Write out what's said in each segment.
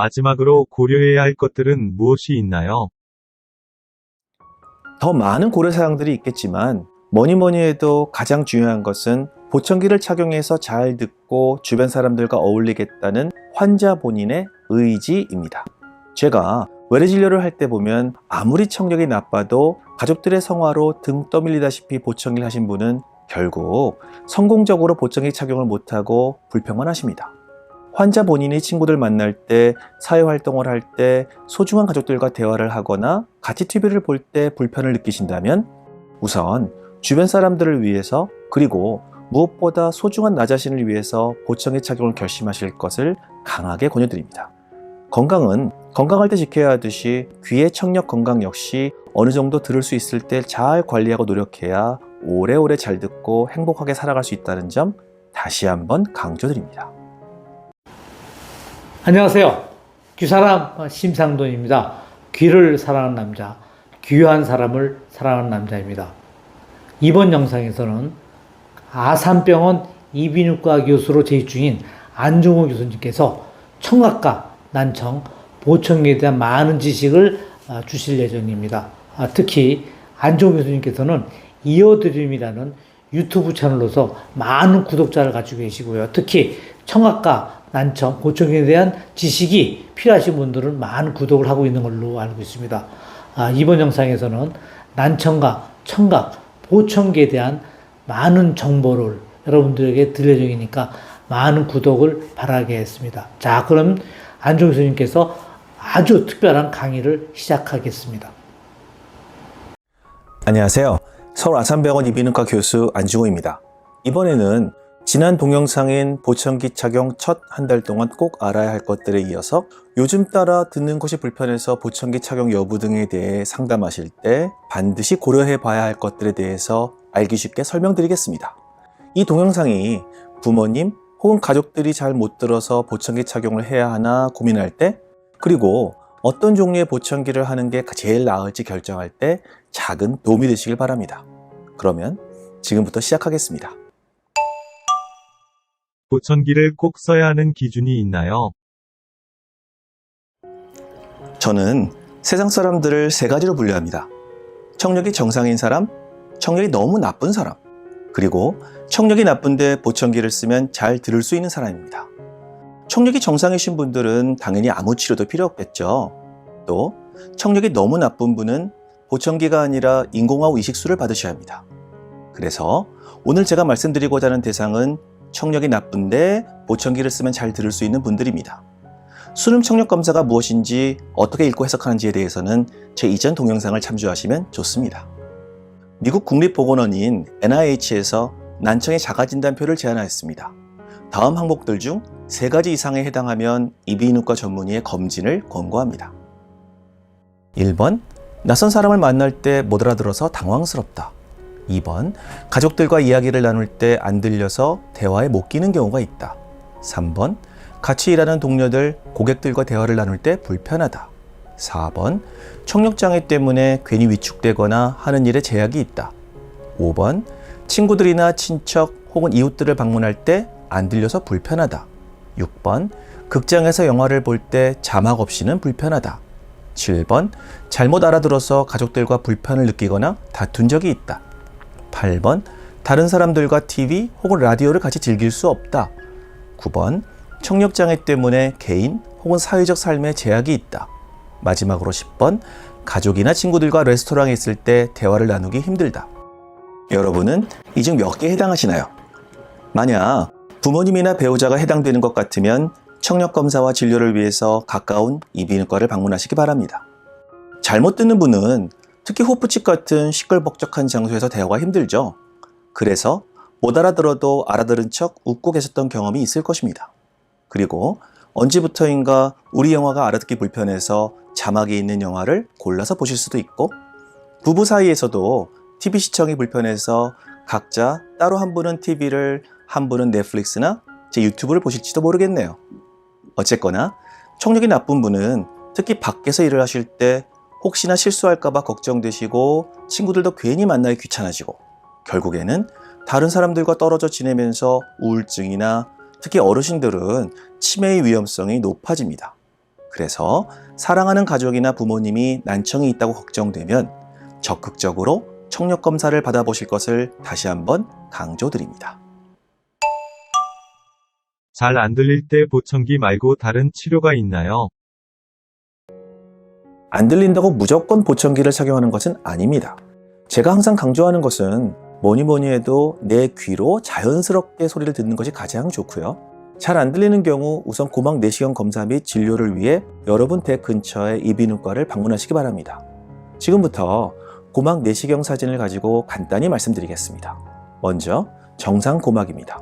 마지막으로 고려해야 할 것들은 무엇이 있나요? 더 많은 고려사항들이 있겠지만 뭐니 해도 가장 중요한 것은 보청기를 착용해서 잘 듣고 주변 사람들과 어울리겠다는 환자 본인의 의지입니다. 제가 외래진료를 할 때 보면 아무리 청력이 나빠도 가족들의 성화로 등 떠밀리다시피 보청기를 하신 분은 결국 성공적으로 보청기 착용을 못하고 불평만 하십니다. 환자 본인이 친구들 만날 때, 사회활동을 할 때, 소중한 가족들과 대화를 하거나 같이 TV를 볼 때 불편을 느끼신다면 우선 주변 사람들을 위해서, 그리고 무엇보다 소중한 나 자신을 위해서 보청기 착용을 결심하실 것을 강하게 권유드립니다. 건강은 건강할 때 지켜야 하듯이 귀의 청력 건강 역시 어느 정도 들을 수 있을 때 잘 관리하고 노력해야 오래오래 잘 듣고 행복하게 살아갈 수 있다는 점 다시 한번 강조드립니다. 안녕하세요. 귀사람 심상돈입니다. 귀를 사랑하는 남자, 귀한 사람을 사랑하는 남자입니다. 이번 영상에서는 아산병원 이비인후과 교수로 재직 중인 안종호 교수님께서 청각과 난청, 보청기에 대한 많은 지식을 주실 예정입니다. 특히 안종호 교수님께서는 이어드림이라는 유튜브 채널로서 많은 구독자를 가지고 계시고요. 특히 청각과 난청, 보청기에 대한 지식이 필요하신 분들은 많은 구독을 하고 있는 걸로 알고 있습니다. 이번 영상에서는 난청과 청각, 보청기에 대한 많은 정보를 여러분들에게 들려 예정이니까 많은 구독을 바라겠습니다. 자, 그럼 안종호 교수님께서 아주 특별한 강의를 시작하겠습니다. 안녕하세요. 서울 아산병원 이비인후과 교수 안중호입니다. 이번에는 지난 동영상인 보청기 착용 첫 한 달 동안 꼭 알아야 할 것들에 이어서 요즘 따라 듣는 것이 불편해서 보청기 착용 여부 등에 대해 상담하실 때 반드시 고려해 봐야 할 것들에 대해서 알기 쉽게 설명드리겠습니다. 이 동영상이 부모님 혹은 가족들이 잘 못 들어서 보청기 착용을 해야 하나 고민할 때, 그리고 어떤 종류의 보청기를 하는 게 제일 나을지 결정할 때 작은 도움이 되시길 바랍니다. 그러면 지금부터 시작하겠습니다. 보청기를 꼭 써야 하는 기준이 있나요? 저는 세상 사람들을 세 가지로 분류합니다. 청력이 정상인 사람, 청력이 너무 나쁜 사람, 그리고 청력이 나쁜데 보청기를 쓰면 잘 들을 수 있는 사람입니다. 청력이 정상이신 분들은 당연히 아무 치료도 필요 없겠죠. 또 청력이 너무 나쁜 분은 보청기가 아니라 인공호흡 이식술을 받으셔야 합니다. 그래서 오늘 제가 말씀드리고자 하는 대상은 청력이 나쁜데 보청기를 쓰면 잘 들을 수 있는 분들입니다. 수능 청력 검사가 무엇인지 어떻게 읽고 해석하는지에 대해서는 제 이전 동영상을 참조하시면 좋습니다. 미국 국립보건원인 NIH에서 난청의 자가진단표를 제안하였습니다. 다음 항목들 중 3가지 이상에 해당하면 이비인후과 전문의의 검진을 권고합니다. 1번, 낯선 사람을 만날 때 못 알아들어서 당황스럽다. 2번, 가족들과 이야기를 나눌 때 안 들려서 대화에 못 끼는 경우가 있다. 3번, 같이 일하는 동료들, 고객들과 대화를 나눌 때 불편하다. 4번, 청력장애 때문에 괜히 위축되거나 하는 일에 제약이 있다. 5번, 친구들이나 친척 혹은 이웃들을 방문할 때 안 들려서 불편하다. 6번, 극장에서 영화를 볼 때 자막 없이는 불편하다. 7번, 잘못 알아들어서 가족들과 불편을 느끼거나 다툰 적이 있다. 8번, 다른 사람들과 TV 혹은 라디오를 같이 즐길 수 없다. 9번, 청력장애 때문에 개인 혹은 사회적 삶에 제약이 있다. 마지막으로 10번, 가족이나 친구들과 레스토랑에 있을 때 대화를 나누기 힘들다. 여러분은 이 중 몇 개에 해당하시나요? 만약 부모님이나 배우자가 해당되는 것 같으면 청력검사와 진료를 위해서 가까운 이비인후과를 방문하시기 바랍니다. 잘못 듣는 분은 특히 호프집 같은 시끌벅적한 장소에서 대화가 힘들죠. 그래서 못 알아들어도 알아들은 척 웃고 계셨던 경험이 있을 것입니다. 그리고 언제부터인가 우리 영화가 알아듣기 불편해서 자막이 있는 영화를 골라서 보실 수도 있고, 부부 사이에서도 TV 시청이 불편해서 각자 따로 한 분은 TV를, 한 분은 넷플릭스나 제 유튜브를 보실지도 모르겠네요. 어쨌거나 청력이 나쁜 분은 특히 밖에서 일을 하실 때 혹시나 실수할까봐 걱정되시고 친구들도 괜히 만나기 귀찮아지고 결국에는 다른 사람들과 떨어져 지내면서 우울증이나 특히 어르신들은 치매의 위험성이 높아집니다. 그래서 사랑하는 가족이나 부모님이 난청이 있다고 걱정되면 적극적으로 청력 검사를 받아보실 것을 다시 한번 강조드립니다. 잘 안 들릴 때 보청기 말고 다른 치료가 있나요? 안 들린다고 무조건 보청기를 착용하는 것은 아닙니다. 제가 항상 강조하는 것은 뭐니 해도 내 귀로 자연스럽게 소리를 듣는 것이 가장 좋고요. 잘 안 들리는 경우 우선 고막 내시경 검사 및 진료를 위해 여러분 댁 근처의 이비인후과를 방문하시기 바랍니다. 지금부터 고막 내시경 사진을 가지고 간단히 말씀드리겠습니다. 먼저 정상 고막입니다.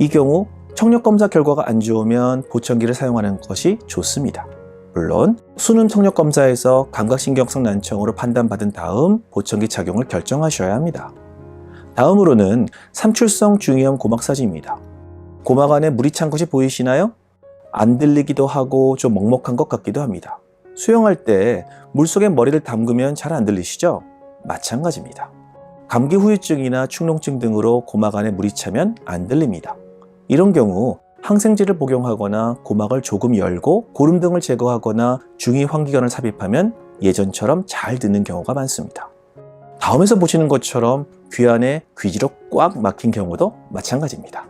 이 경우 청력 검사 결과가 안 좋으면 보청기를 사용하는 것이 좋습니다. 물론 수능 청력 검사에서 감각신경성 난청으로 판단받은 다음 보청기 착용을 결정하셔야 합니다. 다음으로는 삼출성 중이염 고막 사진입니다. 고막 안에 물이 찬 것이 보이시나요? 안 들리기도 하고 좀 먹먹한 것 같기도 합니다. 수영할 때 물속에 머리를 담그면 잘 안 들리시죠? 마찬가지입니다. 감기 후유증이나 축농증 등으로 고막 안에 물이 차면 안 들립니다. 이런 경우 항생제를 복용하거나 고막을 조금 열고 고름 등을 제거하거나 중위 환기관을 삽입하면 예전처럼 잘 듣는 경우가 많습니다. 다음에서 보시는 것처럼 귀 안에 귀지로 꽉 막힌 경우도 마찬가지입니다.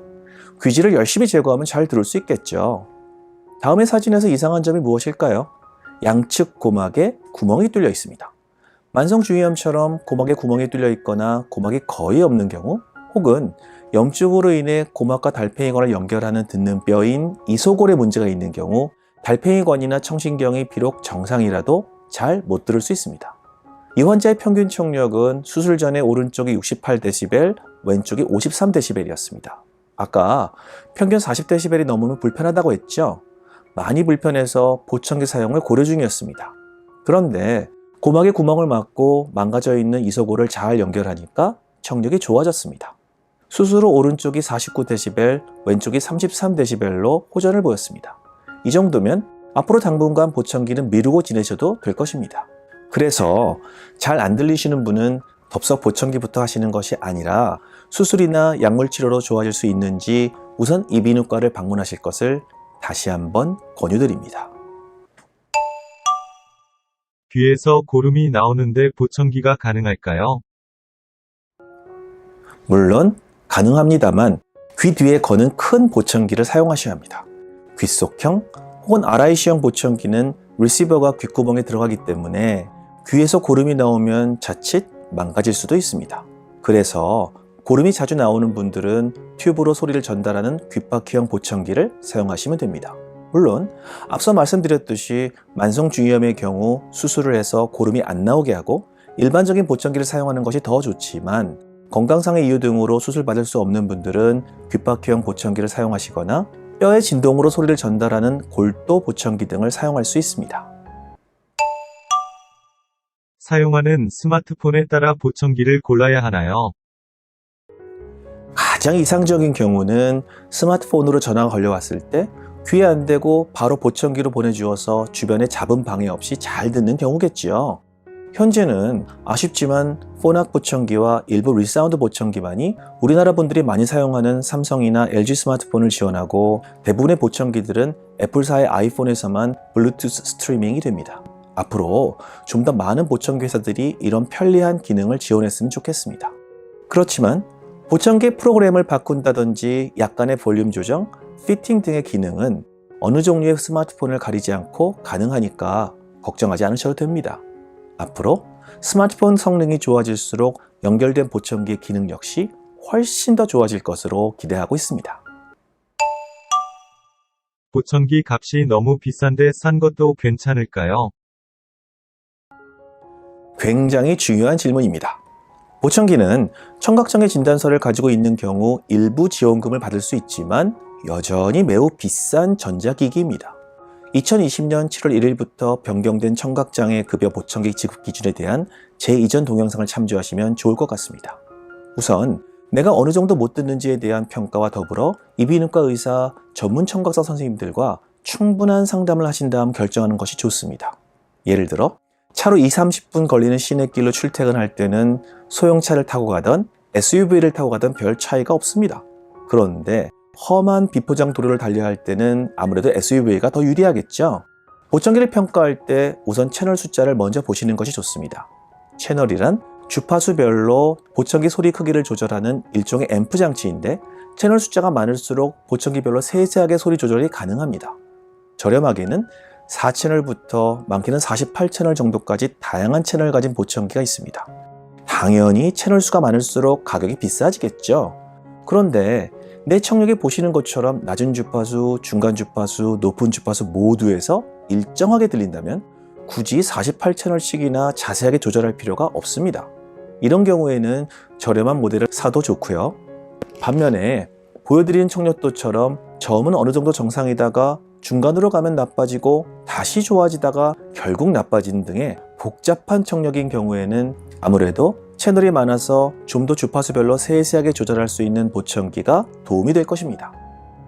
귀지를 열심히 제거하면 잘 들을 수 있겠죠. 다음의 사진에서 이상한 점이 무엇일까요? 양측 고막에 구멍이 뚫려 있습니다. 만성중이염처럼 고막에 구멍이 뚫려 있거나 고막이 거의 없는 경우, 혹은 염증으로 인해 고막과 달팽이관을 연결하는 듣는 뼈인 이소골에 문제가 있는 경우 달팽이관이나 청신경이 비록 정상이라도 잘 못 들을 수 있습니다. 이 환자의 평균 청력은 수술 전에 오른쪽이 68dB, 왼쪽이 53dB이었습니다. 아까 평균 40dB이 넘으면 불편하다고 했죠? 많이 불편해서 보청기 사용을 고려 중이었습니다. 그런데 고막에 구멍을 막고 망가져 있는 이소골을 잘 연결하니까 청력이 좋아졌습니다. 수술 후 오른쪽이 49dB, 왼쪽이 33dB로 호전을 보였습니다. 이 정도면 앞으로 당분간 보청기는 미루고 지내셔도 될 것입니다. 그래서 잘 안 들리시는 분은 덥석 보청기부터 하시는 것이 아니라 수술이나 약물치료로 좋아질 수 있는지 우선 이비인후과를 방문하실 것을 다시 한번 권유드립니다. 귀에서 고름이 나오는데 보청기가 가능할까요? 물론 가능합니다만 귀 뒤에 거는 큰 보청기를 사용하셔야 합니다. 귓속형 혹은 RIC형 보청기는 리시버가 귓구멍에 들어가기 때문에 귀에서 고름이 나오면 자칫 망가질 수도 있습니다. 그래서 고름이 자주 나오는 분들은 튜브로 소리를 전달하는 귓바퀴형 보청기를 사용하시면 됩니다. 물론 앞서 말씀드렸듯이 만성중이염의 경우 수술을 해서 고름이 안 나오게 하고 일반적인 보청기를 사용하는 것이 더 좋지만 건강상의 이유 등으로 수술받을 수 없는 분들은 귓바퀴형 보청기를 사용하시거나 뼈의 진동으로 소리를 전달하는 골도 보청기 등을 사용할 수 있습니다. 사용하는 스마트폰에 따라 보청기를 골라야 하나요? 가장 이상적인 경우는 스마트폰으로 전화가 걸려왔을 때 귀에 안 대고 바로 보청기로 보내주어서 주변에 잡음 방해 없이 잘 듣는 경우겠지요. 현재는 아쉽지만 포낙 보청기와 일부 리사운드 보청기만이 우리나라 분들이 많이 사용하는 삼성이나 LG 스마트폰을 지원하고 대부분의 보청기들은 애플사의 아이폰에서만 블루투스 스트리밍이 됩니다. 앞으로 좀 더 많은 보청기 회사들이 이런 편리한 기능을 지원했으면 좋겠습니다. 그렇지만 보청기 프로그램을 바꾼다든지 약간의 볼륨 조정, 피팅 등의 기능은 어느 종류의 스마트폰을 가리지 않고 가능하니까 걱정하지 않으셔도 됩니다. 앞으로 스마트폰 성능이 좋아질수록 연결된 보청기의 기능 역시 훨씬 더 좋아질 것으로 기대하고 있습니다. 보청기 값이 너무 비싼데 싼 것도 괜찮을까요? 굉장히 중요한 질문입니다. 보청기는 청각장애 진단서를 가지고 있는 경우 일부 지원금을 받을 수 있지만 여전히 매우 비싼 전자기기입니다. 2020년 7월 1일부터 변경된 청각장애 급여 보청기 지급 기준에 대한 제 이전 동영상을 참조하시면 좋을 것 같습니다. 우선 내가 어느 정도 못 듣는지에 대한 평가와 더불어 이비인후과 의사, 전문 청각사 선생님들과 충분한 상담을 하신 다음 결정하는 것이 좋습니다. 예를 들어 차로 20-30분 걸리는 시내길로 출퇴근할 때는 소형차를 타고 가던 SUV를 타고 가던 별 차이가 없습니다. 그런데 험한 비포장 도로를 달려야 할 때는 아무래도 SUV가 더 유리하겠죠. 보청기를 평가할 때 우선 채널 숫자를 먼저 보시는 것이 좋습니다. 채널이란 주파수별로 보청기 소리 크기를 조절하는 일종의 앰프 장치인데 채널 숫자가 많을수록 보청기별로 세세하게 소리 조절이 가능합니다. 저렴하게는 4채널부터 많게는 48채널 정도까지 다양한 채널을 가진 보청기가 있습니다. 당연히 채널 수가 많을수록 가격이 비싸지겠죠. 그런데 내 청력이 보시는 것처럼 낮은 주파수, 중간 주파수, 높은 주파수 모두에서 일정하게 들린다면 굳이 48채널씩이나 자세하게 조절할 필요가 없습니다. 이런 경우에는 저렴한 모델을 사도 좋고요. 반면에 보여드린 청력도처럼 처음은 어느 정도 정상이다가 중간으로 가면 나빠지고 다시 좋아지다가 결국 나빠지는 등의 복잡한 청력인 경우에는 아무래도 채널이 많아서 좀 더 주파수별로 세세하게 조절할 수 있는 보청기가 도움이 될 것입니다.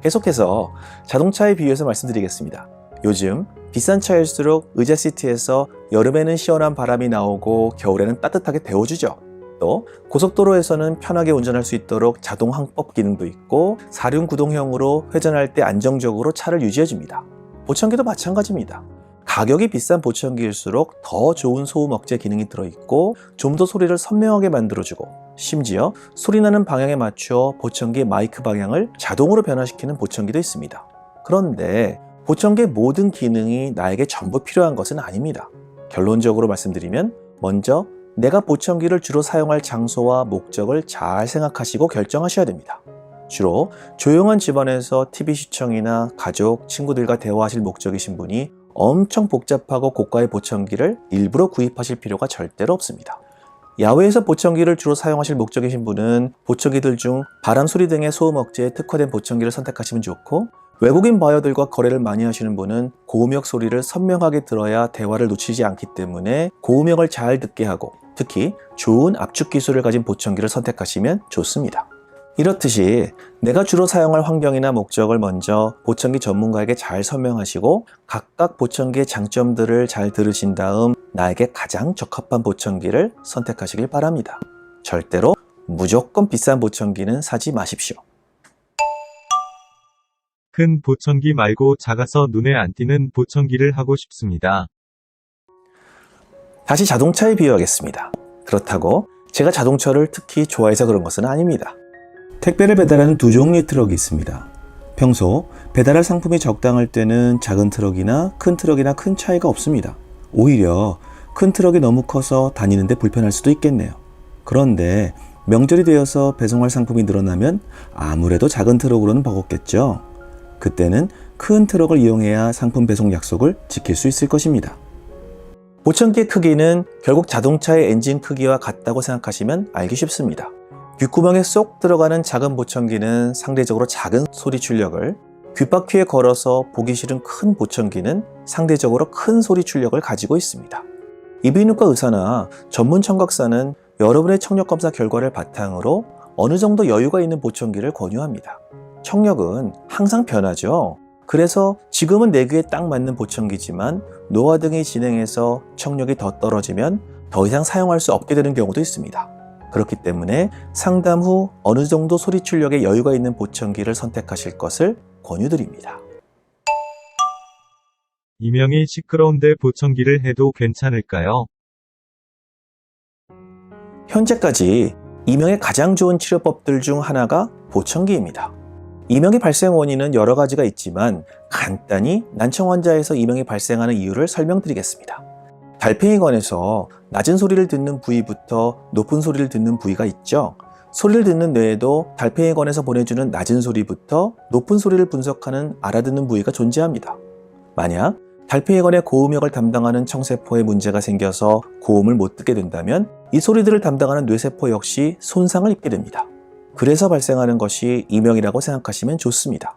계속해서 자동차에 비유해서 말씀드리겠습니다. 요즘 비싼 차일수록 의자 시트에서 여름에는 시원한 바람이 나오고 겨울에는 따뜻하게 데워주죠. 또 고속도로에서는 편하게 운전할 수 있도록 자동 항법 기능도 있고 사륜 구동형으로 회전할 때 안정적으로 차를 유지해줍니다. 보청기도 마찬가지입니다. 가격이 비싼 보청기일수록 더 좋은 소음 억제 기능이 들어있고 좀 더 소리를 선명하게 만들어주고 심지어 소리나는 방향에 맞추어 보청기의 마이크 방향을 자동으로 변화시키는 보청기도 있습니다. 그런데 보청기의 모든 기능이 나에게 전부 필요한 것은 아닙니다. 결론적으로 말씀드리면 먼저 내가 보청기를 주로 사용할 장소와 목적을 잘 생각하시고 결정하셔야 됩니다. 주로 조용한 집안에서 TV 시청이나 가족, 친구들과 대화하실 목적이신 분이 엄청 복잡하고 고가의 보청기를 일부러 구입하실 필요가 절대로 없습니다. 야외에서 보청기를 주로 사용하실 목적이신 분은 보청기들 중 바람 소리 등의 소음 억제에 특화된 보청기를 선택하시면 좋고, 외국인 바이어들과 거래를 많이 하시는 분은 고음역 소리를 선명하게 들어야 대화를 놓치지 않기 때문에 고음역을 잘 듣게 하고 특히 좋은 압축 기술을 가진 보청기를 선택하시면 좋습니다. 이렇듯이 내가 주로 사용할 환경이나 목적을 먼저 보청기 전문가에게 잘 설명하시고 각각 보청기의 장점들을 잘 들으신 다음 나에게 가장 적합한 보청기를 선택하시길 바랍니다. 절대로 무조건 비싼 보청기는 사지 마십시오. 큰 보청기 말고 작아서 눈에 안 띄는 보청기를 하고 싶습니다. 다시 자동차에 비유하겠습니다. 그렇다고 제가 자동차를 특히 좋아해서 그런 것은 아닙니다. 택배를 배달하는 두 종류의 트럭이 있습니다. 평소 배달할 상품이 적당할 때는 작은 트럭이나 큰 차이가 없습니다. 오히려 큰 트럭이 너무 커서 다니는데 불편할 수도 있겠네요. 그런데 명절이 되어서 배송할 상품이 늘어나면 아무래도 작은 트럭으로는 버겁겠죠. 그때는 큰 트럭을 이용해야 상품 배송 약속을 지킬 수 있을 것입니다. 보청기의 크기는 결국 자동차의 엔진 크기와 같다고 생각하시면 알기 쉽습니다. 귓구멍에 쏙 들어가는 작은 보청기는 상대적으로 작은 소리 출력을, 귓바퀴에 걸어서 보기 싫은 큰 보청기는 상대적으로 큰 소리 출력을 가지고 있습니다. 이비인후과 의사나 전문 청각사는 여러분의 청력 검사 결과를 바탕으로 어느 정도 여유가 있는 보청기를 권유합니다. 청력은 항상 변하죠. 그래서 지금은 내 귀에 딱 맞는 보청기지만 노화 등이 진행해서 청력이 더 떨어지면 더 이상 사용할 수 없게 되는 경우도 있습니다. 그렇기 때문에 상담 후 어느 정도 소리 출력에 여유가 있는 보청기를 선택하실 것을 권유드립니다. 이명이 시끄러운데 보청기를 해도 괜찮을까요? 현재까지 이명의 가장 좋은 치료법들 중 하나가 보청기입니다. 이명의 발생 원인은 여러 가지가 있지만 간단히 난청 환자에서 이명이 발생하는 이유를 설명드리겠습니다. 달팽이관에서 낮은 소리를 듣는 부위부터 높은 소리를 듣는 부위가 있죠. 소리를 듣는 뇌에도 달팽이관에서 보내주는 낮은 소리부터 높은 소리를 분석하는 알아듣는 부위가 존재합니다. 만약 달팽이관의 고음역을 담당하는 청세포에 문제가 생겨서 고음을 못 듣게 된다면 이 소리들을 담당하는 뇌세포 역시 손상을 입게 됩니다. 그래서 발생하는 것이 이명이라고 생각하시면 좋습니다.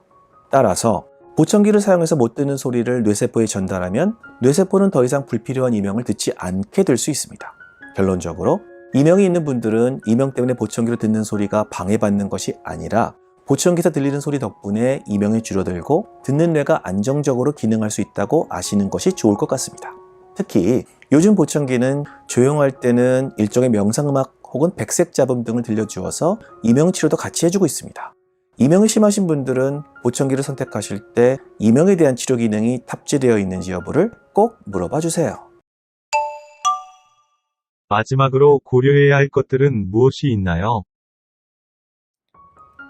따라서 보청기를 사용해서 못 듣는 소리를 뇌세포에 전달하면 뇌세포는 더 이상 불필요한 이명을 듣지 않게 될 수 있습니다. 결론적으로 이명이 있는 분들은 이명 때문에 보청기로 듣는 소리가 방해받는 것이 아니라 보청기에서 들리는 소리 덕분에 이명이 줄어들고 듣는 뇌가 안정적으로 기능할 수 있다고 아시는 것이 좋을 것 같습니다. 특히 요즘 보청기는 조용할 때는 일종의 명상음악 혹은 백색 잡음 등을 들려주어서 이명 치료도 같이 해주고 있습니다. 이명이 심하신 분들은 보청기를 선택하실 때 이명에 대한 치료 기능이 탑재되어 있는지 여부를 꼭 물어봐 주세요. 마지막으로 고려해야 할 것들은 무엇이 있나요?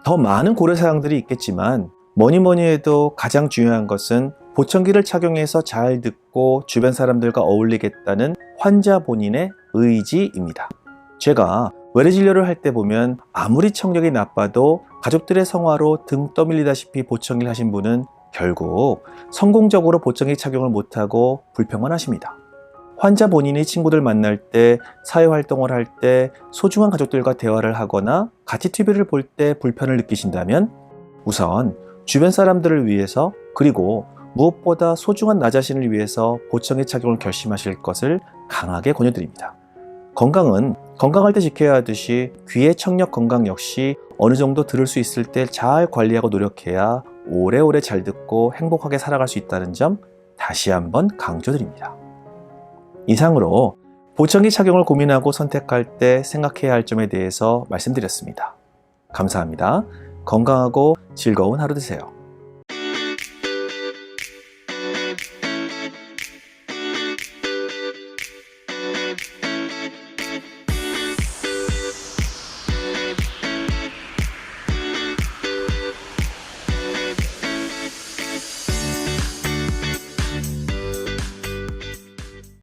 더 많은 고려사항들이 있겠지만 뭐니 해도 가장 중요한 것은 보청기를 착용해서 잘 듣고 주변 사람들과 어울리겠다는 환자 본인의 의지입니다. 제가 외래 진료를 할 때 보면 아무리 청력이 나빠도 가족들의 성화로 등 떠밀리다시피 보청기를 하신 분은 결국 성공적으로 보청기 착용을 못하고 불평만 하십니다. 환자 본인이 친구들 만날 때, 사회활동을 할 때, 소중한 가족들과 대화를 하거나 같이 TV를 볼 때 불편을 느끼신다면 우선 주변 사람들을 위해서 그리고 무엇보다 소중한 나 자신을 위해서 보청기 착용을 결심하실 것을 강하게 권유드립니다. 건강은 건강할 때 지켜야 하듯이 귀의 청력 건강 역시 어느 정도 들을 수 있을 때 잘 관리하고 노력해야 오래오래 잘 듣고 행복하게 살아갈 수 있다는 점 다시 한번 강조드립니다. 이상으로 보청기 착용을 고민하고 선택할 때 생각해야 할 점에 대해서 말씀드렸습니다. 감사합니다. 건강하고 즐거운 하루 되세요.